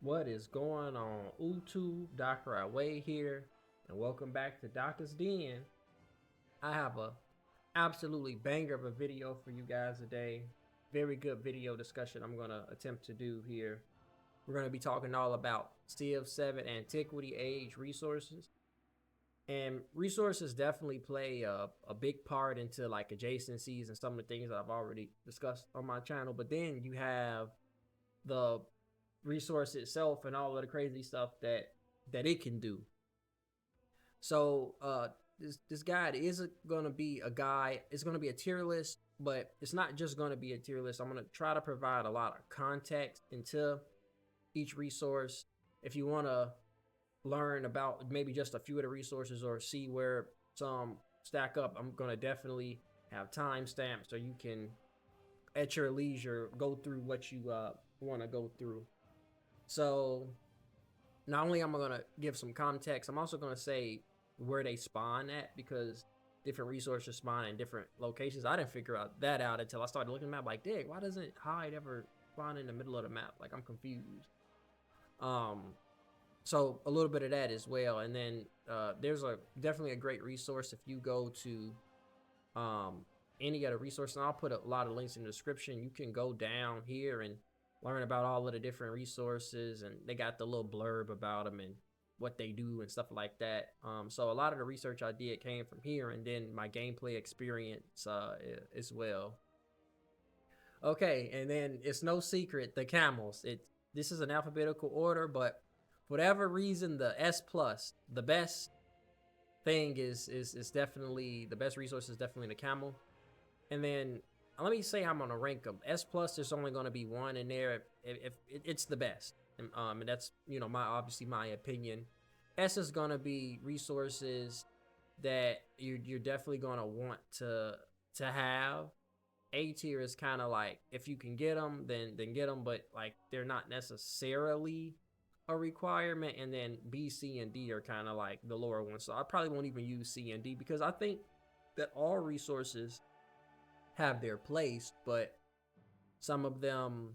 What is going on, YouTube? Dr. Away here, and welcome back to Doctor's Den. I have a absolutely banger of a video for you guys today. Very good video discussion I'm gonna attempt to do here. We're gonna be talking all about Civ 7 Antiquity Age resources. And resources definitely play a big part into like adjacencies and some of the things that I've already discussed on my channel. But then you have the resource itself and all of the crazy stuff that it can do. So this guide is going to be a guide. It's going to be a tier list, but it's not just going to be a tier list. I'm going to try to provide a lot of context into each resource. If you want to learn about maybe just a few of the resources or see where some stack up, I'm going to definitely have timestamps so you can at your leisure go through what you want to go through. So not only am I going to give some context, I'm also going to say where they spawn at, because different resources spawn in different locations. I didn't figure that out until I started looking at the map. Like, dang, why doesn't Hyde ever spawn in the middle of the map? Like, I'm confused. So a little bit of that as well. And then there's definitely a great resource if you go to any other resource, and I'll put a lot of links in the description. You can go down here and learn about all of the different resources, and they got the little blurb about them and what they do and stuff like that. So a lot of the research I did came from here, and then my gameplay experience as well. Okay, and then it's no secret, the camels. This is an alphabetical order, but for whatever reason, the S plus, the best thing is definitely the best resource is definitely the camel. And then let me say I'm gonna rank them. S plus, there's only gonna be one in there if it's the best, and that's obviously my opinion. S is gonna be resources that you're definitely gonna want to have. A tier is kind of like if you can get them, then get them, but like they're not necessarily a requirement. And then B, C, and D are kind of like the lower ones. So I probably won't even use C and D because I think that all resources have their place, but some of them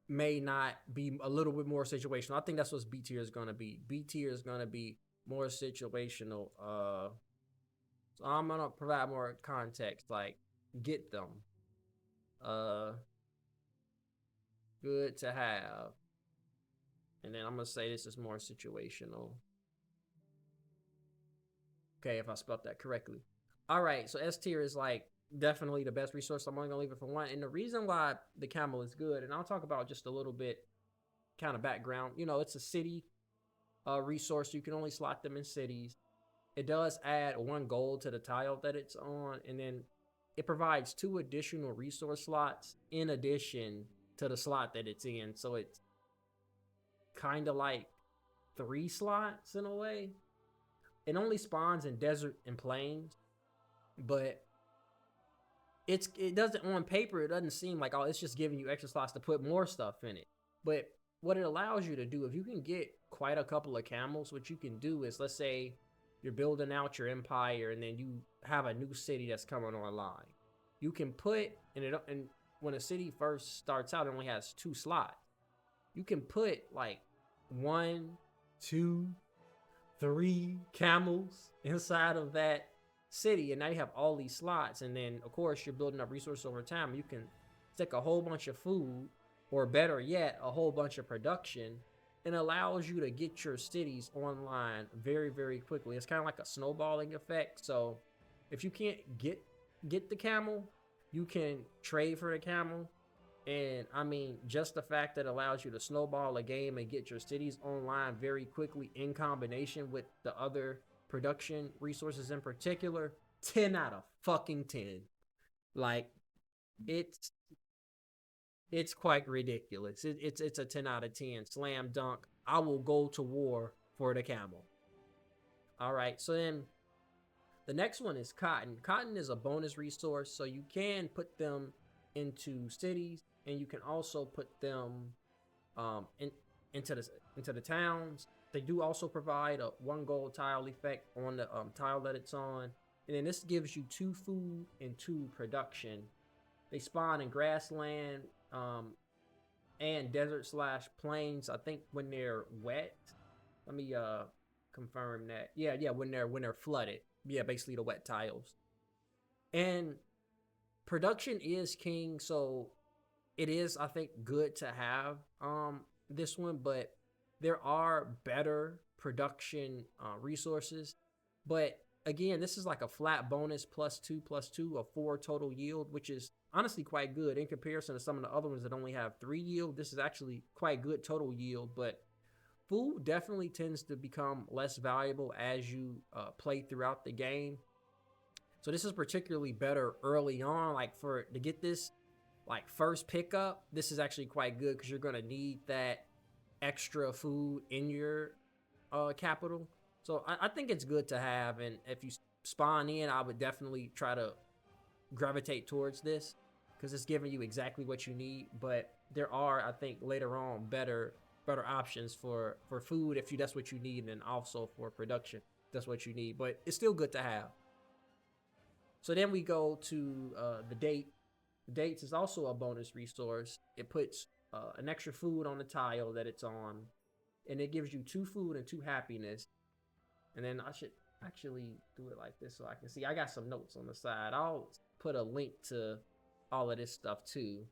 may not be a little bit more situational. I think that's what B tier is going to be. B tier is going to be more situational. So I'm going to provide more context, like get them. Good to have. And then I'm going to say this is more situational. Okay, if I spelled that correctly. All right, so S tier is like definitely the best resource. I'm only gonna leave it for one. And the reason why the camel is good, and I'll talk about just a little bit kind of background. It's a city resource. You can only slot them in cities. It does add 1 gold to the tile that it's on, and then it provides 2 additional resource slots in addition to the slot that it's in. So it's kind of like 3 slots in a way. It only spawns in desert and plains, but it doesn't, on paper, it doesn't seem like, oh, it's just giving you extra slots to put more stuff in it. But what it allows you to do, if you can get quite a couple of camels, what you can do is, let's say you're building out your empire and then you have a new city that's coming online. You can put and when a city first starts out, it only has 2 slots. You can put like 1, 2, 3 camels inside of that city, and now you have all these slots. And then of course you're building up resources over time. You can stick a whole bunch of food, or better yet, a whole bunch of production, and allows you to get your cities online very, very quickly. It's kind of like a snowballing effect. So if you can't get the camel, you can trade for the camel. And I mean, just the fact that it allows you to snowball a game and get your cities online very quickly in combination with the other production resources in particular, 10 out of fucking 10. Like, it's quite ridiculous. It's a 10 out of 10. Slam dunk. I will go to war for the camel. All right, so then the next one is cotton. Cotton is a bonus resource, so you can put them into cities, and you can also put them into the towns. They do also provide a 1 gold tile effect on the tile that it's on. And then this gives you 2 food and 2 production. They spawn in grassland and desert slash plains. I think when they're wet. Let me confirm that. Yeah, when they're flooded. Yeah, basically the wet tiles. And production is king, so it is, I think, good to have this one, but there are better production resources. But again, this is like a flat bonus +2 +2, a 4 total yield, which is honestly quite good in comparison to some of the other ones that only have 3 yield. This is actually quite good total yield, but food definitely tends to become less valuable as you play throughout the game. So this is particularly better early on, like to get this like first pickup. This is actually quite good because you're gonna need that extra food in your capital. So I think it's good to have, and if you spawn in, I would definitely try to gravitate towards this because it's giving you exactly what you need. But there are, I think, later on better options for food if that's what you need, and also for production that's what you need. But it's still good to have. So then we go to the date. The dates is also a bonus resource. It puts an extra food on the tile that it's on, and it gives you 2 food and 2 happiness. And then I should actually do it like this so I can see. I got some notes on the side. I'll put a link to all of this stuff too.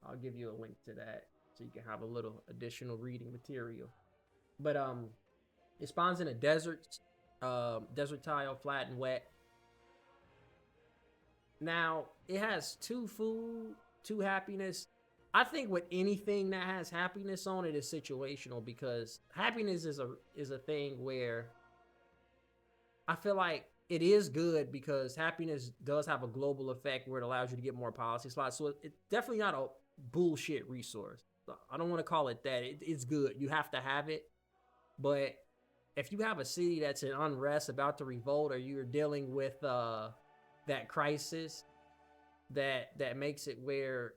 I'll give you a link to that so you can have a little additional reading material. But it spawns in a desert tile, flat and wet. Now it has 2 food, 2 happiness. I think with anything that has happiness on it is situational, because happiness is a thing where I feel like it is good because happiness does have a global effect where it allows you to get more policy slots. So it's definitely not a bullshit resource. I don't want to call it that. It's good. You have to have it. But if you have a city that's in unrest, about to revolt, or you're dealing with that crisis that makes it where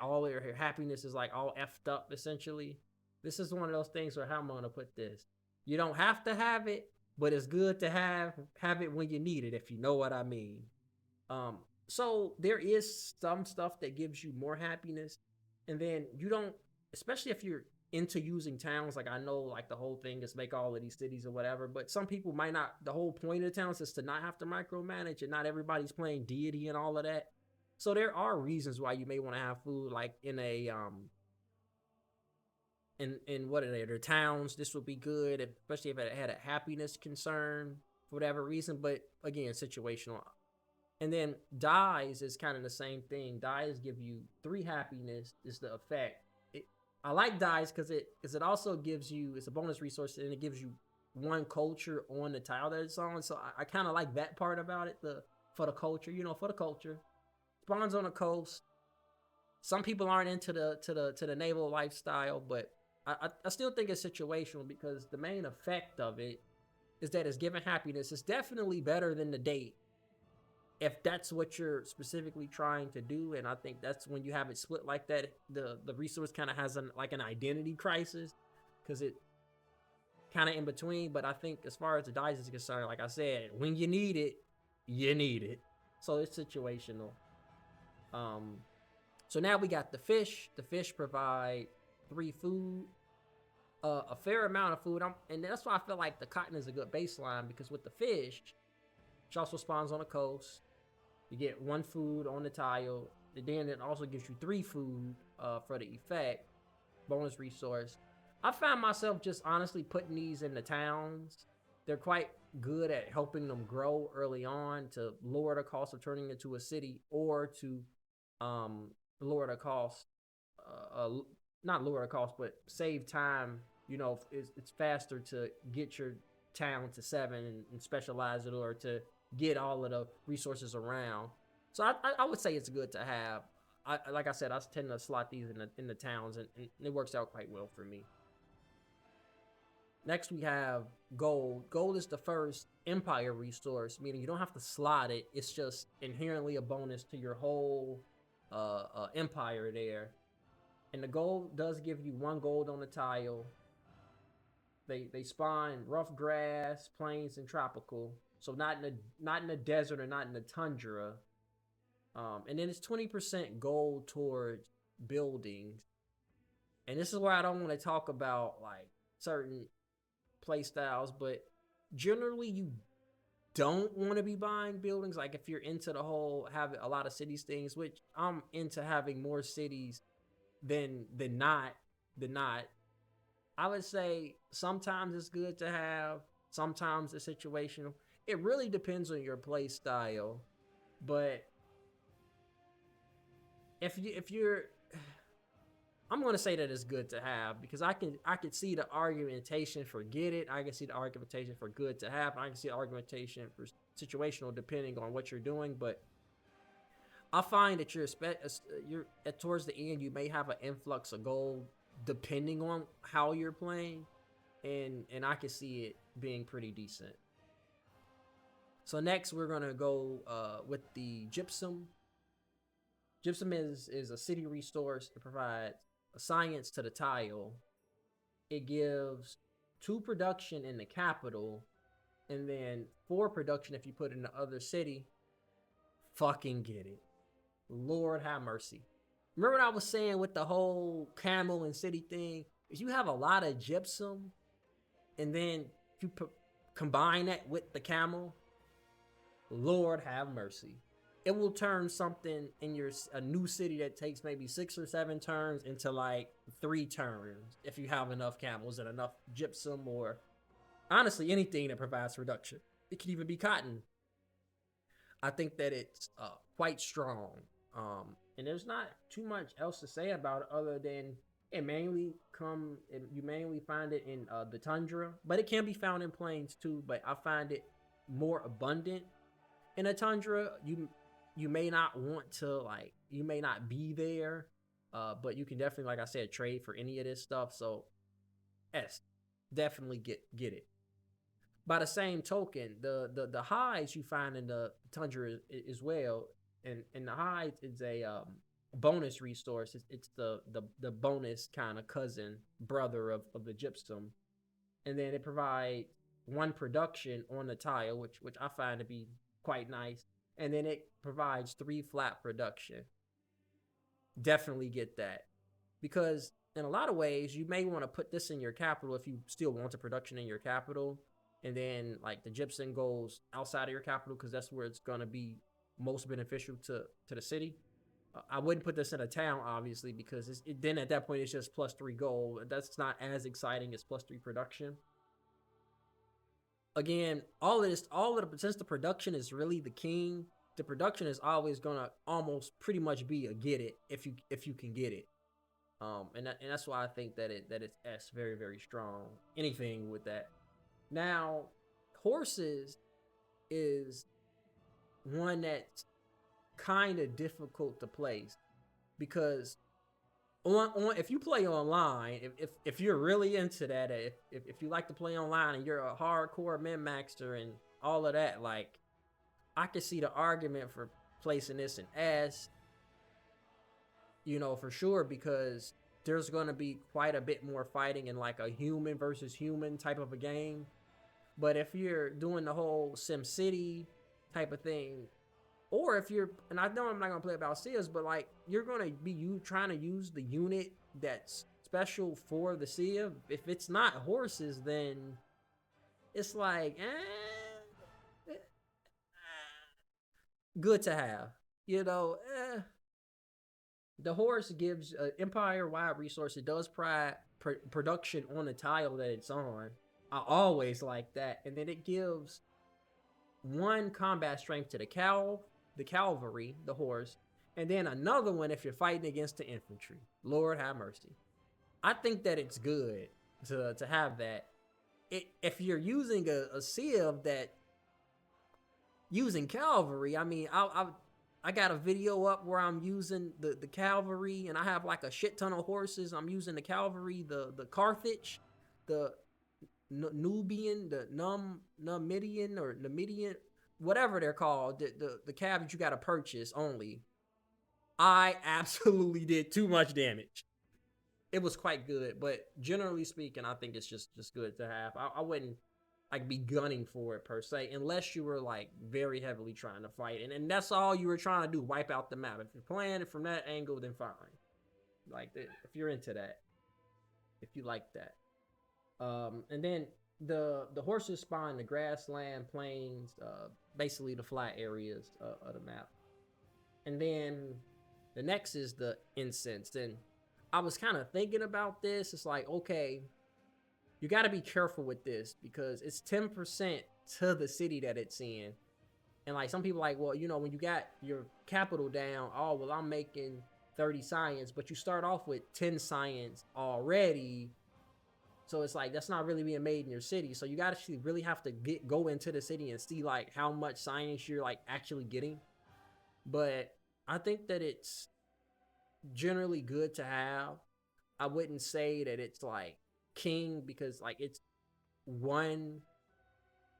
all your happiness is like all effed up, essentially, this is one of those things where, how am I gonna put this? You don't have to have it, but it's good to have it when you need it, if you know what I mean. So there is some stuff that gives you more happiness, and then you don't, especially if you're into using towns. Like, I know, like, the whole thing is make all of these cities or whatever, but some people might not. The whole point of the towns is to not have to micromanage, and not everybody's playing deity and all of that. So there are reasons why you may want to have food, like in a in what are they? Their towns. This would be good, especially if it had a happiness concern for whatever reason. But again, situational. And then dyes is kind of the same thing. Dyes give you 3 happiness is the effect. I like dyes because it also gives you, it's a bonus resource, and it gives you 1 culture on the tile that it's on. So I kind of like that part about it. For the culture, for the culture. Spawns on the coast. Some people aren't into the naval lifestyle, but I still think it's situational, because the main effect of it is that it's giving happiness. It's definitely better than the date, if that's what you're specifically trying to do. And I think that's when you have it split like that, the resource kind of has an identity crisis, because it kind of in between. But I think as far as the dice is concerned, like I said, when you need it, you need it. So it's situational. So now we got the fish. The fish provide 3 food, a fair amount of food. And that's why I feel like the cotton is a good baseline, because with the fish, which also spawns on the coast, you get 1 food on the tile. And then it also gives you 3 food for the effect, bonus resource. I found myself just honestly putting these in the towns. They're quite good at helping them grow early on, to lower the cost of turning into a city, or to lower the cost, not lower the cost, but save time. It's faster to get your town to 7 and specialize it, or to get all of the resources around. So I would say it's good to have. Like I said, I tend to slot these in the towns, and it works out quite well for me. Next we have gold. Gold is the first empire resource, meaning you don't have to slot it. It's just inherently a bonus to your whole empire there. And the gold does give you 1 gold on the tile. They spawn rough grass, plains, and tropical. So not in the desert, or not in the tundra. And then it's 20% gold towards buildings. And this is where I don't want to talk about like certain play styles, but generally you don't want to be buying buildings. Like if you're into the whole having a lot of cities things, which I'm into having more cities than not than not. I would say sometimes it's good to have, sometimes it's situational. It really depends on your play style. But if you're I'm gonna say that it's good to have because I can see the argumentation for get it. I can see the argumentation for good to have. I can see the argumentation for situational depending on what you're doing. But I find that you're at towards the end you may have an influx of gold depending on how you're playing, and I can see it being pretty decent. So next we're gonna go with the gypsum. Gypsum is a city resource that provides a science to the tile. It gives 2 production in the capital, and then 4 production if you put it in the other city. Fucking get it. Lord have mercy. Remember what I was saying with the whole camel and city thing? If you have a lot of gypsum, and then if you combine that with the camel, Lord have mercy. It will turn something in a new city that takes maybe 6 or 7 turns into like 3 turns if you have enough camels and enough gypsum, or honestly anything that provides reduction. It can even be cotton. I think that it's quite strong. And there's not too much else to say about it other than you mainly find it in the tundra, but it can be found in plains too. But I find it more abundant in a tundra. You may not want to you may not be there, but you can definitely, like I said, trade for any of this stuff. So yes, definitely get it. By the same token, the hides you find in the tundra as well, and the hides is a bonus resource. It's the bonus kind of cousin brother of the gypsum, and then it provides 1 production on the tile, which I find to be quite nice, and then it provides 3 flat production. Definitely get that, because in a lot of ways you may want to put this in your capital if you still want the production in your capital, and then like the gypsum goes outside of your capital because that's where it's going to be most beneficial to the city. I wouldn't put this in a town obviously because then at that point it's just +3 gold. That's not as exciting as +3 production. Again, since the production is really the king, the production is always gonna almost pretty much be a get it if you can get it. And that's why I think that it's S very very strong. Anything with that. Now, horses is one that's kind of difficult to place because on if you play online, if you're really into that, if you like to play online and you're a hardcore min-maxer and all of that, like I could see the argument for placing this in S, for sure, because there's going to be quite a bit more fighting in like a human versus human type of a game. But if you're doing the whole Sim City type of thing, or if you're, and I know I'm not gonna play about Seas, but like you're gonna be trying to use the unit that's special for the Sea. If it's not horses, then it's like good to have. The horse gives empire-wide resource. It does provide production on the tile that it's on. I always like that, and then it gives 1 combat strength to the cavalry, the horse, and then another one if you're fighting against the infantry. Lord have mercy. I think that it's good to have that. If you're using a sieve that using cavalry, I mean, I got a video up where I'm using the cavalry, and I have like a shit ton of horses. I'm using the cavalry, the Carthage, the Nubian, the Numidian or Numidian, whatever they're called, the cab that you got to purchase only. I absolutely did too much damage. It was quite good, but generally speaking, I think it's just good to have. I wouldn't like be gunning for it per se, unless you were like very heavily trying to fight, and that's all you were trying to do, wipe out the map. If you're playing it from that angle, then fine. Like if you're into that. if you like that. And then the horses spawn in the grassland, plains, basically the flat areas of the map. And then the next is the incense. And I was kind of thinking about this. It's like, okay, you got to be careful with this because it's 10% to the city that it's in. And like some people like, well, you know, when you got your capital down, oh, well, I'm making 30 science, but you start off with 10 science already. So it's like that's not really being made in your city. So you got to really have to go into the city and see like how much science you're like actually getting. But I think that it's generally good to have. I wouldn't say that it's like king because like one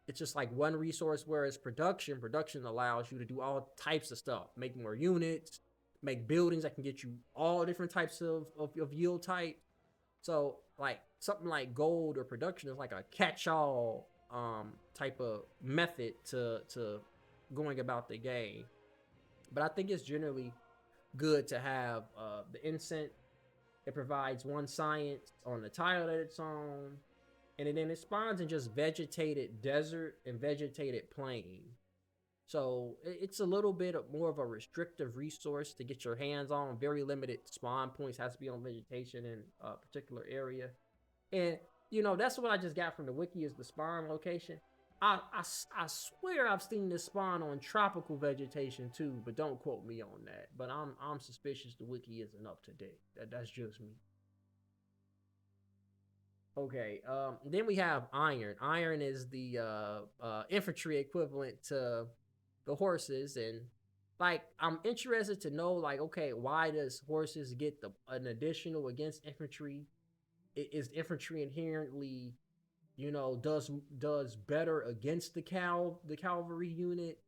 it's just like one resource, whereas production allows you to do all types of stuff, make more units, make buildings that can get you all different types of yield type. So like something like gold or production is like a catch-all type of method to going about the game. But I think it's generally good to have the incense. It provides one science on the tile that it's on, and then it spawns in just vegetated desert and vegetated plain. So it's a little bit more of a restrictive resource to get your hands on. Very limited spawn points, has to be on vegetation in a particular area. And you know, that's what I just got from the wiki is the spawn location. I swear I've seen this spawn on tropical vegetation too, but don't quote me on that. But I'm suspicious the wiki isn't up to date. That's just me. Okay, then we have iron. Iron is the infantry equivalent to the horses, and like I'm interested to know, like, okay, why does horses get an additional against infantry? Is infantry inherently, you know, does better against the cavalry unit?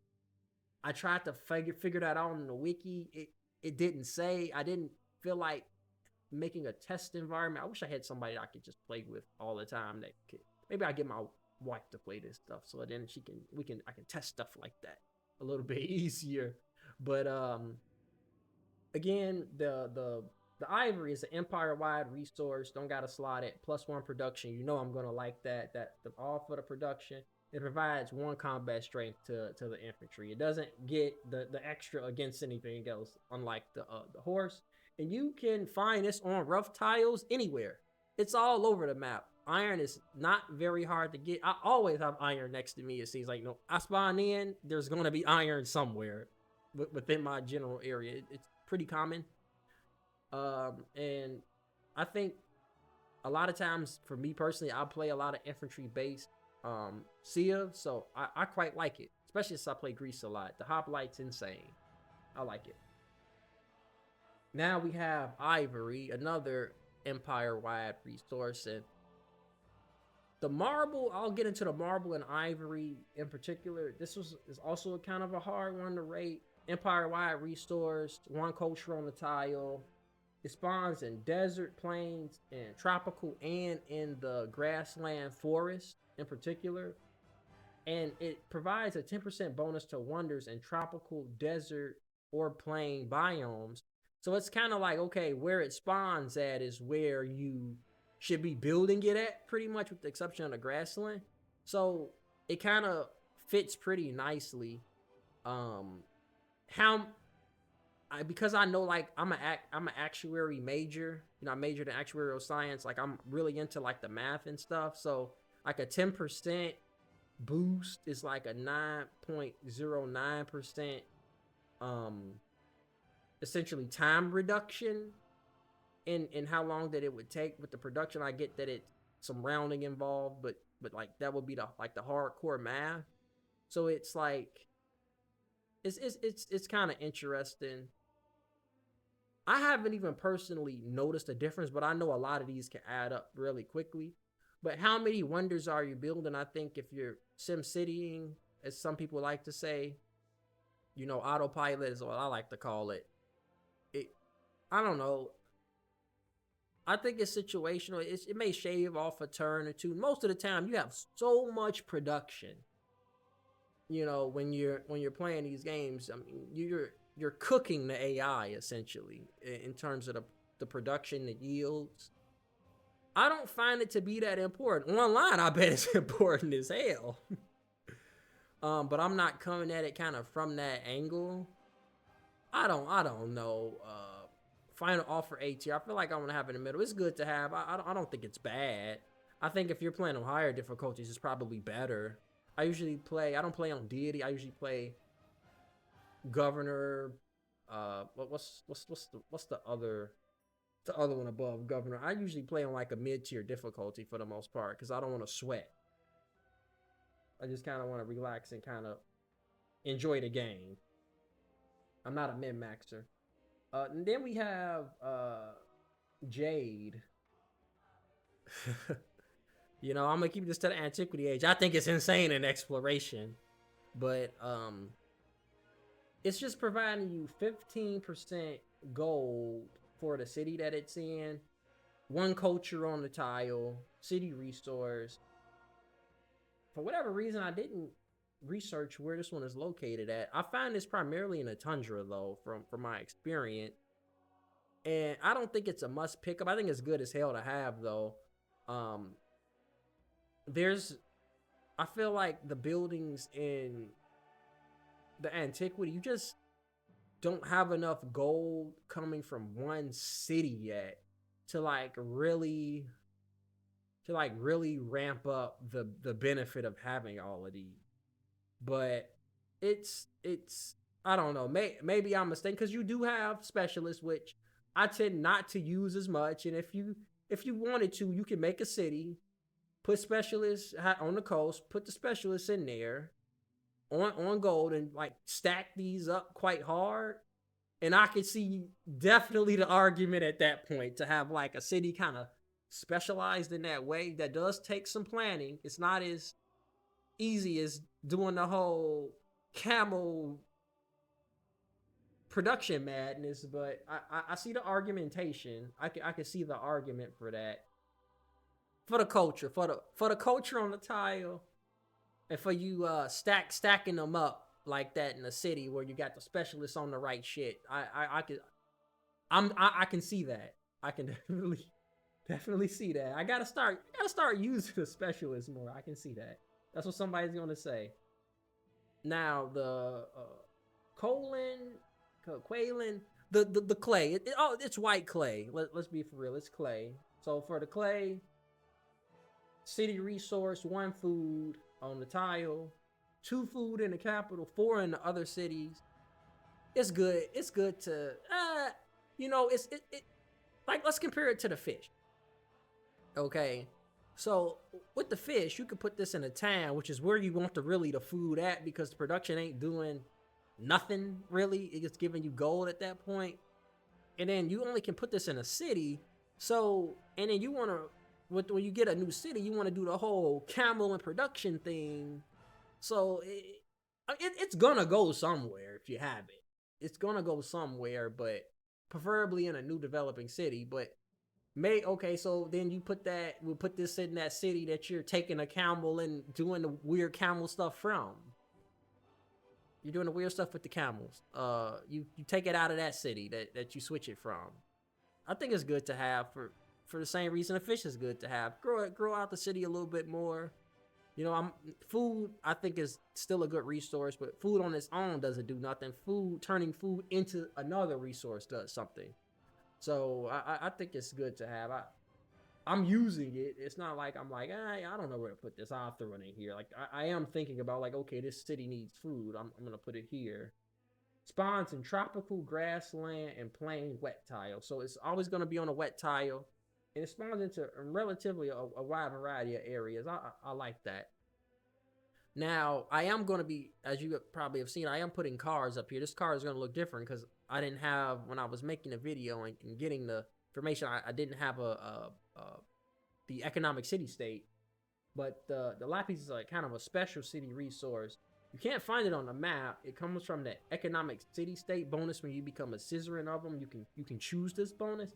I tried to figure that out in the wiki. It didn't say. I didn't feel like making a test environment. I wish I had somebody I could just play with all the time. That could maybe I get my wife to play this stuff, so then I can test stuff like that a little bit easier. But again, the ivory is an empire wide resource. Don't gotta slot it. +1 production. You know I'm gonna like that. The all for the production. It provides 1 combat strength to the infantry. It doesn't get the extra against anything else, unlike the horse. And you can find this on rough tiles anywhere. It's all over the map. Iron is not very hard to get. I always have iron next to me. It seems like, you know, I spawn in, there's going to be iron somewhere within my general area. It's pretty common. And I think a lot of times, for me personally, I play a lot of infantry-based Civ, so I quite like it, especially since I play Greece a lot. The hoplite's insane. I like it. Now we have Ivory, another empire-wide resource, and the marble. I'll get into the marble and Ivory in particular. This is also a kind of a hard one to rate. Empire-wide resource, 1 culture on the tile. It spawns in desert, plains, and tropical, and in the grassland forest in particular. And it provides a 10% bonus to wonders in tropical, desert, or plain biomes. So it's kind of like, okay, where it spawns at is where you should be building it at, pretty much, with the exception of the grassland. So it kind of fits pretty nicely. Because I know, like, I'm an actuary major. You know, I majored in actuarial science. Like, I'm really into like the math and stuff. So like a 10% boost is like a 9.09% essentially time reduction in how long that it would take with the production. I get that it's some rounding involved, but like that would be the hardcore math. So it's like it's kind of interesting. I haven't even personally noticed a difference, but I know a lot of these can add up really quickly. But how many wonders are you building? I think if you're sim citying, as some people like to say, you know, autopilot is what I like to call it. I don't know. I think it's situational. It may shave off a turn or two. Most of the time, you have so much production. You know, when you're playing these games, I mean, you're cooking the AI essentially in terms of the production, the yields. I don't find it to be that important. Online, I bet it's important as hell. But I'm not coming at it kind of from that angle. I don't know. Final offer A tier. I feel like I'm gonna have it in the middle. It's good to have. I don't think it's bad. I think if you're playing on higher difficulties, it's probably better. I usually play. I don't play on deity. I usually play governor. What's the other one above governor? I usually play on like a mid tier difficulty for the most part because I don't want to sweat. I just kind of want to relax and kind of enjoy the game. I'm not a min maxer. And then we have Jade. You know, I'm gonna keep this to the Antiquity age. I think it's insane in exploration, but it's just providing you 15% gold for the city that it's in, one culture on the tile, city resource. For whatever reason, I didn't research where this one is located at. I find this primarily in a tundra though, from my experience, and I don't think it's a must pick up. I think it's good as hell to have though. I feel like the buildings in the Antiquity, you just don't have enough gold coming from one city yet to really ramp up the benefit of having all of these. But it's I don't know, maybe I'm mistaken, because you do have specialists, which I tend not to use as much. And if you wanted to, you can make a city, put specialists on the coast, put the specialists in there on gold, and like stack these up quite hard. And I could see definitely the argument at that point to have like a city kind of specialized in that way. That does take some planning. It's not as easy as doing the whole camel production madness, but I see the argumentation. I can see the argument for that. For the culture, for the culture on the tile, and for you stacking them up like that in a city where you got the specialists on the right shit. I can see that. I can definitely see that. I gotta start using the specialists more. I can see that. That's what somebody's gonna say. Now the Kaolin, the clay. It's white clay. Let's be for real. It's clay. So for the clay, city resource, 1 food on the tile, 2 food in the capital, 4 in the other cities. It's good. It's good to you know, it like, let's compare it to the fish. Okay. So with the fish, you could put this in a town, which is where you want the food at, because the production ain't doing nothing really. It's giving you gold at that point. And then you only can put this in a city. So, and then you want to, when you get a new city, you want to do the whole camel and production thing. So it's gonna go somewhere if you have it. It's gonna go somewhere, but preferably in a new developing city. But okay, so then we'll put this in that city that you're taking a camel and doing the weird camel stuff from. You're doing the weird stuff with the camels. You take it out of that city that you switch it from. I think it's good to have for the same reason a fish is good to have. Grow out the city a little bit more. You know, food I think is still a good resource, but food on its own doesn't do nothing. Turning food into another resource does something. So I think it's good to have. I'm using it. It's not like I'm like, I don't know where to put this. I'll throw it in here. Like I am thinking about like, okay, this city needs food. I'm gonna put it here. Spawns in tropical grassland and plain wet tile. So it's always gonna be on a wet tile. And it spawns into relatively a wide variety of areas. I like that. Now, I am going to be, as you probably have seen, I am putting cars up here. This car is going to look different because I didn't have, when I was making a video and getting the information, I didn't have the economic city state. But the Lapis is like kind of a special city resource. You can't find it on the map. It comes from the economic city state bonus when you become a scissoring of them. You can choose this bonus,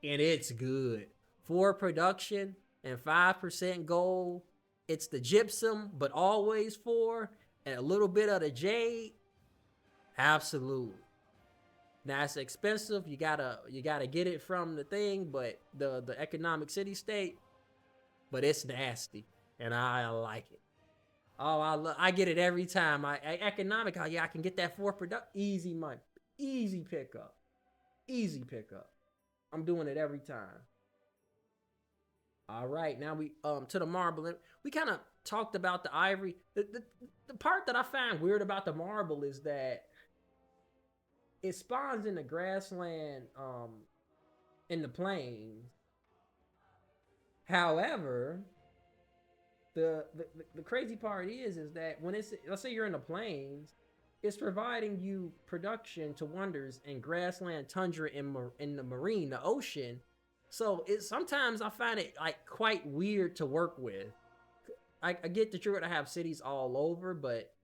and it's good. 4 production and 5% gold. It's the gypsum, but always 4, and a little bit of the jade. Absolutely. Now it's expensive. You gotta get it from the thing, but the economic city state, but it's nasty, and I like it. Oh, I get it every time. Economic. Oh yeah, I can get that 4 product. Easy money, easy pickup, easy pickup. I'm doing it every time. All right, now we to the marble. We kind of talked about the ivory. The part that I find weird about the marble is that it spawns in the grassland, in the plains. However, the crazy part is that when it's, let's say you're in the plains, it's providing you production to wonders in grassland, tundra, in the marine, the ocean. So it sometimes I find it like quite weird to work with. I get that you're gonna have cities all over, but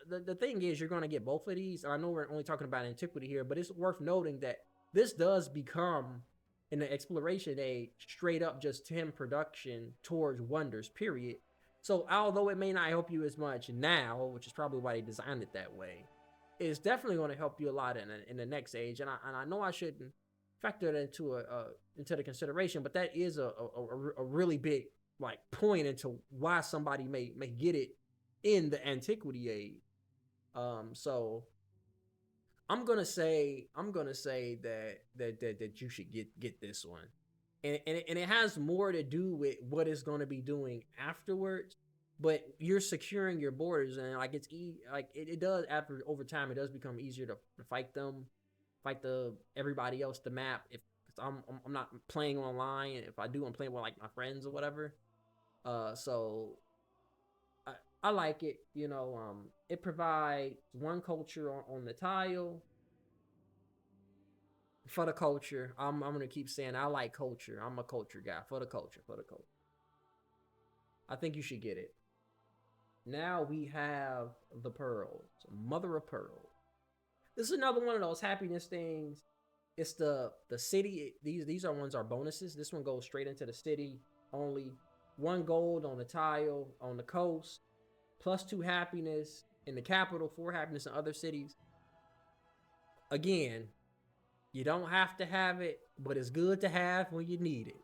the thing is you're gonna get both of these. I know we're only talking about antiquity here, but it's worth noting that this does become in the exploration age straight up just 10 production towards wonders, period. So although it may not help you as much now, which is probably why they designed it that way, it's definitely going to help you a lot in the next age. And I know I shouldn't factor that into the consideration, but that is a really big like point into why somebody may get it in the antiquity age. So I'm gonna say that you should get this one, and it has more to do with what it's gonna be doing afterwards. But you're securing your borders, and like it does after over time. It does become easier to fight them, fight the everybody else, the map. If I'm not playing online, if I do, I'm playing with like my friends or whatever. So I like it. It provides one culture on the tile for the culture. I'm gonna keep saying I like culture. I'm a culture guy. For the culture, for the culture. I think you should get it. Now we have the pearls, mother of pearl. This is another one of those happiness things. It's the city. These are ones are bonuses. This one goes straight into the city. Only 1 gold on the tile on the coast, +2 happiness in the capital, 4 happiness in other cities. Again, you don't have to have it, but it's good to have when you need it.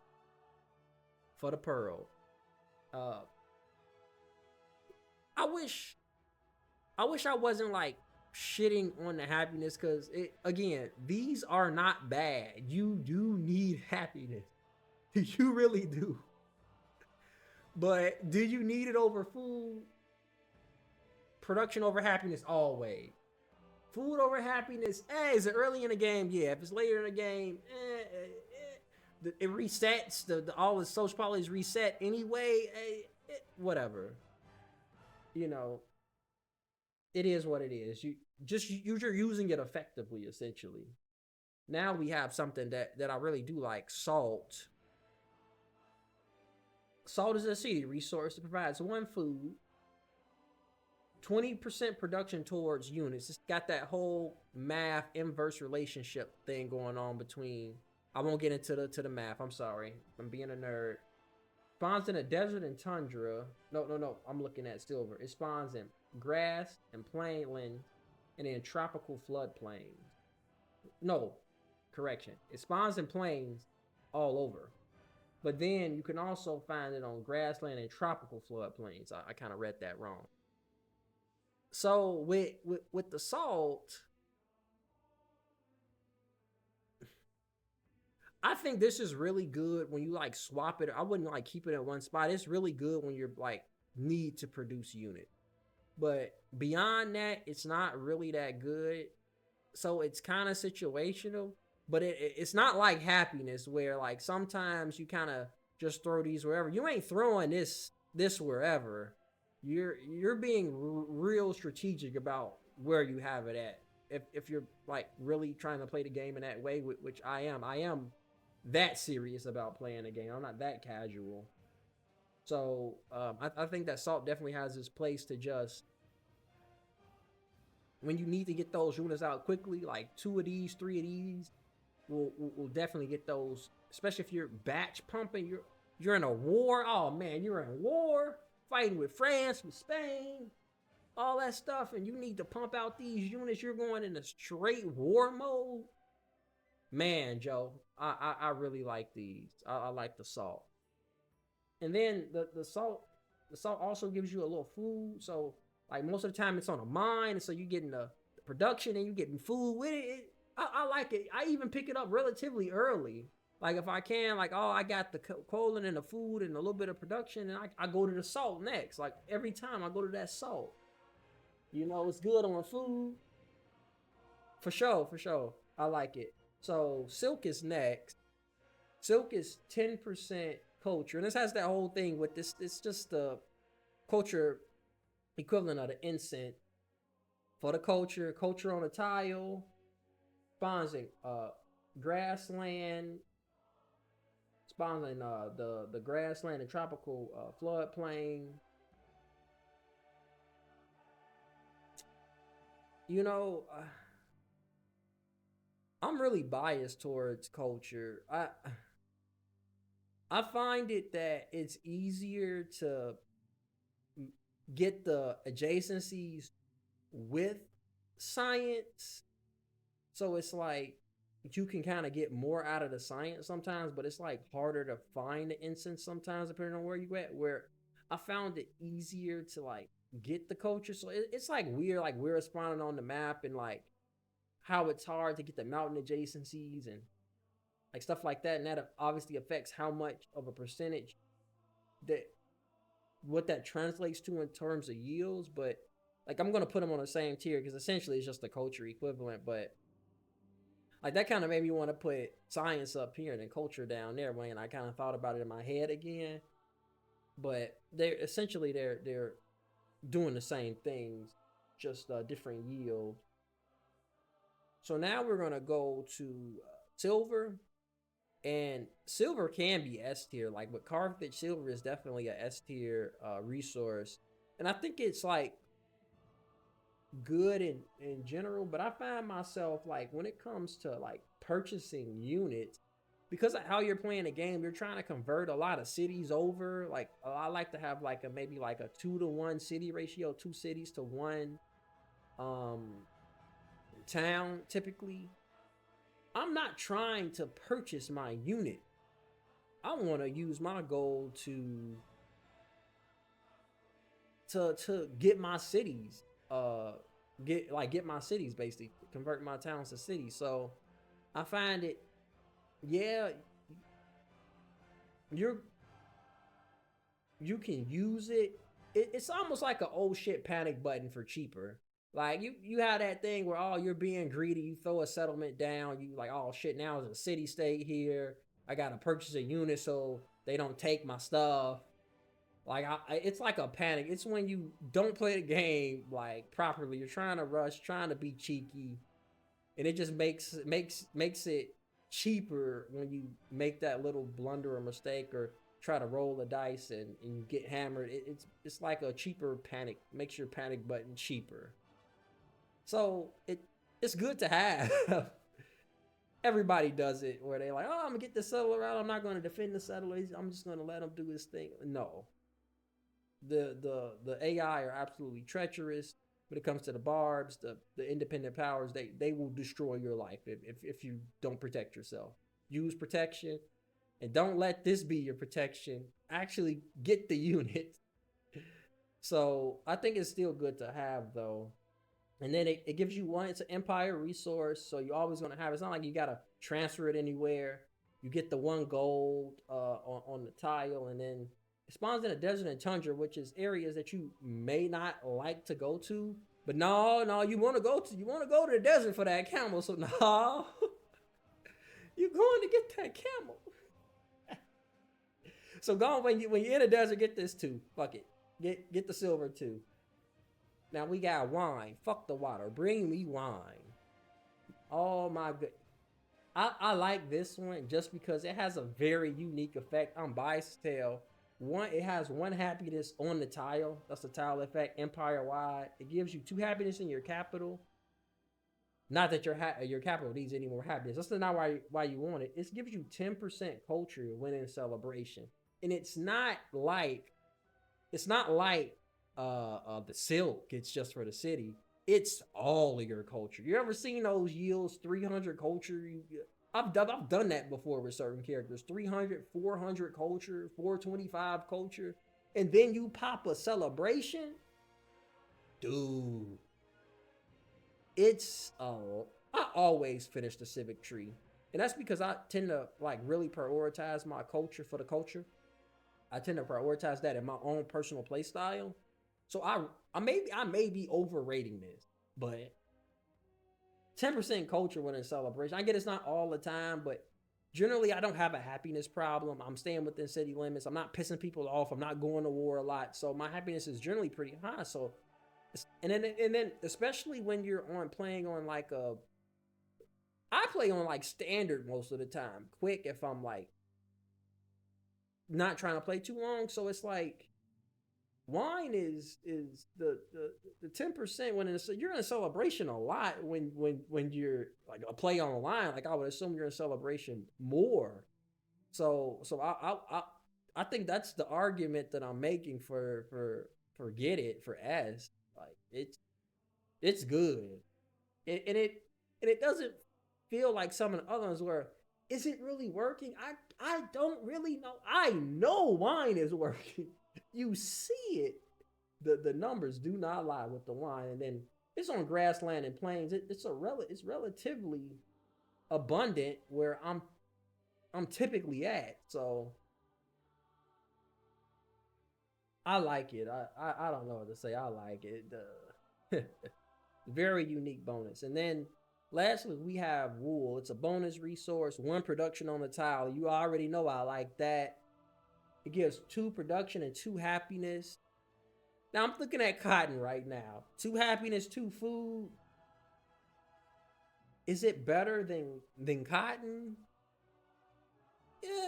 For the pearl. I wish I wasn't like shitting on the happiness, because again, these are not bad. You do need happiness. You really do. But do you need it over food? Production over happiness, always. Food over happiness. Is it early in the game? Yeah. If it's later in the game, it resets. All the social policies reset anyway. Whatever. It is what it is. You're using it effectively, essentially. Now we have something that I really do like: salt. Salt is a city resource that provides 1 food, 20% production towards units. It's got that whole math inverse relationship thing going on between. I won't get into the math. I'm sorry. I'm being a nerd. Spawns in a desert and tundra. No. I'm looking at silver. It spawns in grass and plainland and in tropical floodplains. No, correction. It spawns in plains all over. But then you can also find it on grassland and tropical floodplains. I kind of read that wrong. So with the salt, I think this is really good when you like swap it. I wouldn't like keep it in one spot. It's really good when you're like need to produce unit. But beyond that, it's not really that good. So it's kind of situational, but it's not like happiness where like sometimes you kind of just throw these wherever. You ain't throwing this wherever. You're being real strategic about where you have it at. If you're like really trying to play the game in that way, which I am that serious about playing the game. I'm not that casual. So I think that salt definitely has its place to just, when you need to get those units out quickly, like 2 of these, 3 of these, will definitely get those. Especially if you're batch pumping, you're in a war. Oh man, you're in a war, fighting with France, with Spain, all that stuff, and you need to pump out these units. You're going in a straight war mode. Man, Joe, I really like these. I like the salt. And then the salt also gives you a little food. So like most of the time it's on a mine, and so you getting the production and you getting food with it. I like it. I even pick it up relatively early. Like if I can, like, oh, I got the Kaolin and the food and a little bit of production, and I go to the salt next. Like every time I go to that salt, you know, it's good on food. For sure, for sure. I like it. So silk is next. Silk is 10% culture, and this has that whole thing with this. It's just the culture equivalent of the incense for the culture. Culture on a tile, spawns in grassland, spawns in the grassland and tropical floodplain. You know, I'm really biased towards culture. I find it that it's easier to get the adjacencies with science. So it's like you can kind of get more out of the science sometimes, but it's like harder to find the instance sometimes depending on where you at. Where I found it easier to like get the culture. So it's like weird, like we're spawning on the map, and like how it's hard to get the mountain adjacencies and like stuff like that. And that obviously affects how much of a percentage that what that translates to in terms of yields. But like I'm gonna put them on the same tier because essentially it's just the culture equivalent. But like that kind of made me want to put science up here and then culture down there when I kind of thought about it in my head again. But they're essentially they're doing the same things, just different yield. So now we're gonna go to silver, and silver can be S tier. Like with Carthage, silver is definitely a S tier resource, and I think it's like good in general. But I find myself like when it comes to like purchasing units, because of how you're playing the game, you're trying to convert a lot of cities over. Like I like to have like a maybe like a 2-to-1 city ratio, 2 cities to 1 town typically. I'm not trying to purchase my unit. I want to use my gold to get my cities, get my cities, basically convert my towns to cities. So I find it, yeah, you can use it. It's almost like an old shit panic button for cheaper. Like you have that thing where, oh, you're being greedy, you throw a settlement down, you like, oh shit, now it's a city state here, I gotta purchase a unit so they don't take my stuff. Like it's like a panic. It's when you don't play the game like properly. You're trying to rush, trying to be cheeky, and it just makes it cheaper when you make that little blunder or mistake or try to roll the dice and you get hammered. It's like a cheaper panic. Makes your panic button cheaper. So it's good to have. Everybody does it where they like, oh, I'm gonna get the settler out. I'm not gonna defend the settler. I'm just gonna let him do his thing. No, the AI are absolutely treacherous when it comes to the barbs, the independent powers. They will destroy your life if you don't protect yourself. Use protection, and don't let this be your protection. Actually get the unit. So I think it's still good to have though. And then it gives you one, it's an empire resource, so you're always going to have, it's not like you got to transfer it anywhere. You get the 1 gold on the tile, and then it spawns in a desert and tundra, which is areas that you may not like to go to. But no, you want to go to the desert for that camel, so no. You're going to get that camel. So go on, when you're in the desert, get this too. Fuck it. Get the silver too. Now we got wine. Fuck the water. Bring me wine. Oh my good. I like this one just because it has a very unique effect. I'm biased to tell. One, it has 1 happiness on the tile. That's the tile effect, empire wide. It gives you 2 happiness in your capital. Not that your capital needs any more happiness. That's not why you want it. It gives you 10% culture when in celebration, and it's not like the silk. It's just for the city. It's all of your culture. You ever seen those yields 300 culture? I've done that before with certain characters. 300, 400 culture, 425 culture, and then you pop a celebration, dude. It's I always finish the civic tree, and that's because I tend to like really prioritize my culture for the culture. I tend to prioritize that in my own personal play style. So I may be overrating this, but 10% culture within celebration. I get it's not all the time, but generally I don't have a happiness problem. I'm staying within city limits. I'm not pissing people off. I'm not going to war a lot. So my happiness is generally pretty high. So and then especially when you're on playing on like a I play on like standard most of the time. Quick if I'm like not trying to play too long. So it's like wine is the 10% when you're in a celebration a lot when you're like a play on the line. Like I would assume you're in celebration more. So I think that's the argument that I'm making for get it for S. Like it's good. It, and it doesn't feel like some of the other ones where is it really working? I don't really know. I know wine is working. You see it. The numbers do not lie with the wine, and then it's on grassland and plains. It's relatively abundant where I'm typically at. So I like it. I don't know what to say. I like it. Very unique bonus. And then lastly, we have wool. It's a bonus resource, one production on the tile. You already know I like that. It gives 2 production and 2 happiness. Now I'm looking at cotton right now. 2 happiness, 2 food. Is it better than cotton?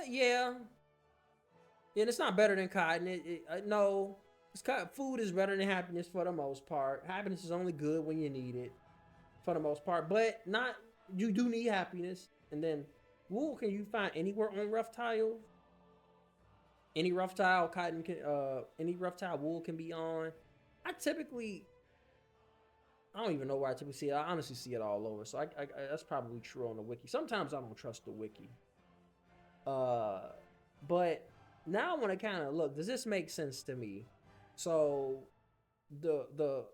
Yeah. And it's not better than cotton. No, food is better than happiness for the most part. Happiness is only good when you need it, for the most part. But not you do need happiness. And then wool, can you find anywhere on rough tile? Any rough tile cotton can any rough tile wool can be on. I typically I don't even know where I typically see it. I honestly see it all over. So I that's probably true on the wiki. Sometimes I don't trust the wiki. Uh, but now I want to kind of look. Does this make sense to me? So the the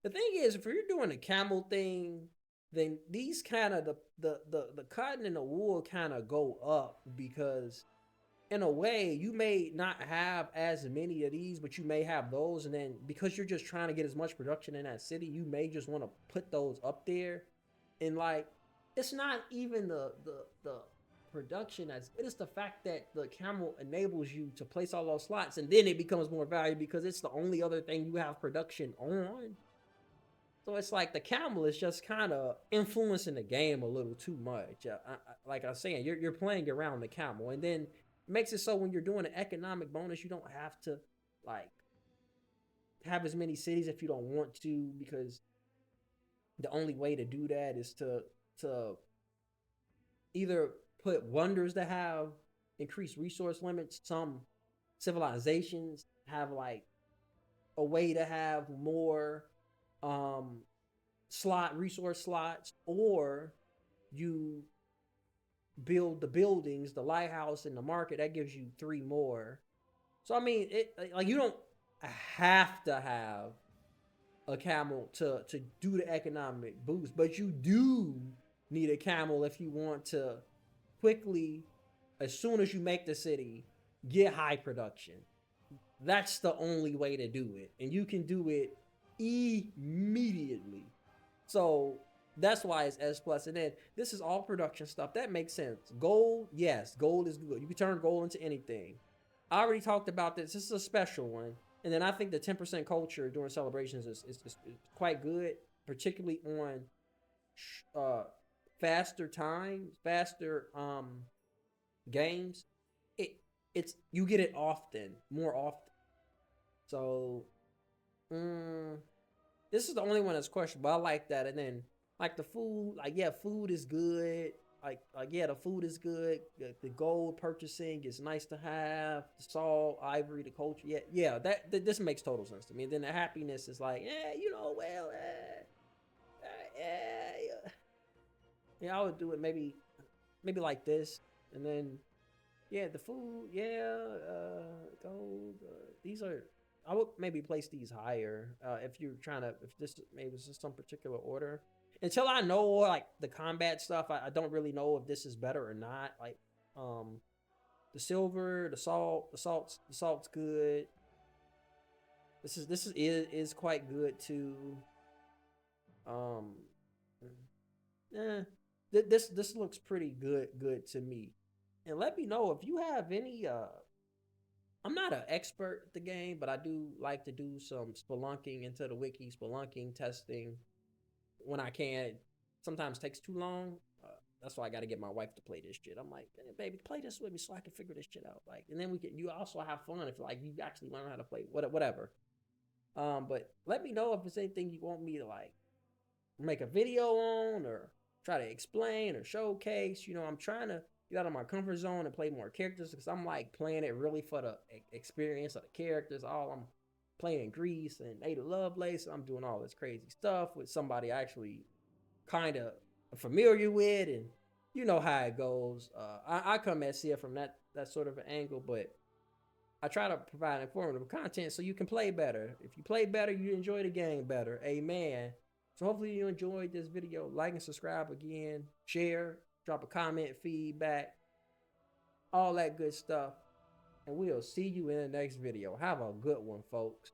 the thing is, if you're doing a camel thing, then these kind of the cotton and the wool kind of go up because in a way you may not have as many of these, but you may have those, and then because you're just trying to get as much production in that city, you may just want to put those up there, and like it's not even the production as it is the fact that the camel enables you to place all those slots, and then it becomes more valuable because it's the only other thing you have production on. So it's like the camel is just kind of influencing the game a little too much. Like I was saying, you're playing around the camel, and then it makes it so when you're doing an economic bonus, you don't have to like have as many cities if you don't want to, because the only way to do that is to either put wonders that have increased resource limits. Some civilizations have like a way to have more resource slots, or you build the buildings, the lighthouse, and the market that gives you 3 more. So I mean, it like you don't have to have a camel to do the economic boost, but you do need a camel if you want to quickly, as soon as you make the city, get high production. That's the only way to do it, and you can do it immediately. So that's why it's S plus. And then this is all production stuff. That makes sense. Gold, yes, gold is good. You can turn gold into anything. I already talked about this. This is a special one. And then I think the 10% culture during celebrations is quite good, particularly on faster times, faster games. It's you get it often, more often. So this is the only one that's questionable. I like that. And then like the food, like yeah, food is good. Like yeah, the food is good. The gold purchasing is nice to have. The salt, ivory, the culture. Yeah. This makes total sense to me. And then the happiness is like, yeah, I would do it maybe maybe like this, and then yeah, the food, yeah, gold. These are. I would maybe place these higher if you're trying to. If this maybe this is some particular order. Until I know like the combat stuff, I don't really know if this is better or not. Like, um, the silver, the salt's good. This is quite good too. Um, eh, this looks pretty good to me. And let me know if you have any. I'm not an expert at the game, but I do like to do some spelunking into the wiki, spelunking testing when I can. Sometimes takes too long. That's why I got to get my wife to play this shit. I'm like, hey, baby, play this with me so I can figure this shit out. Like, and then we can. You also have fun if like you actually learn how to play whatever. But let me know if there's anything you want me to like make a video on or try to explain or showcase. I'm trying to get out of my comfort zone and play more characters because I'm like playing it really for the experience of the characters. All I'm playing Greece and Ada Lovelace. I'm doing all this crazy stuff with somebody I actually kind of familiar with, and you know how it goes. I come at it from that sort of an angle, but I try to provide informative content so you can play better. If you play better, you enjoy the game better. Amen. So hopefully you enjoyed this video. Like and subscribe again. Share. Drop a comment, feedback. All that good stuff. And we'll see you in the next video. Have a good one, folks.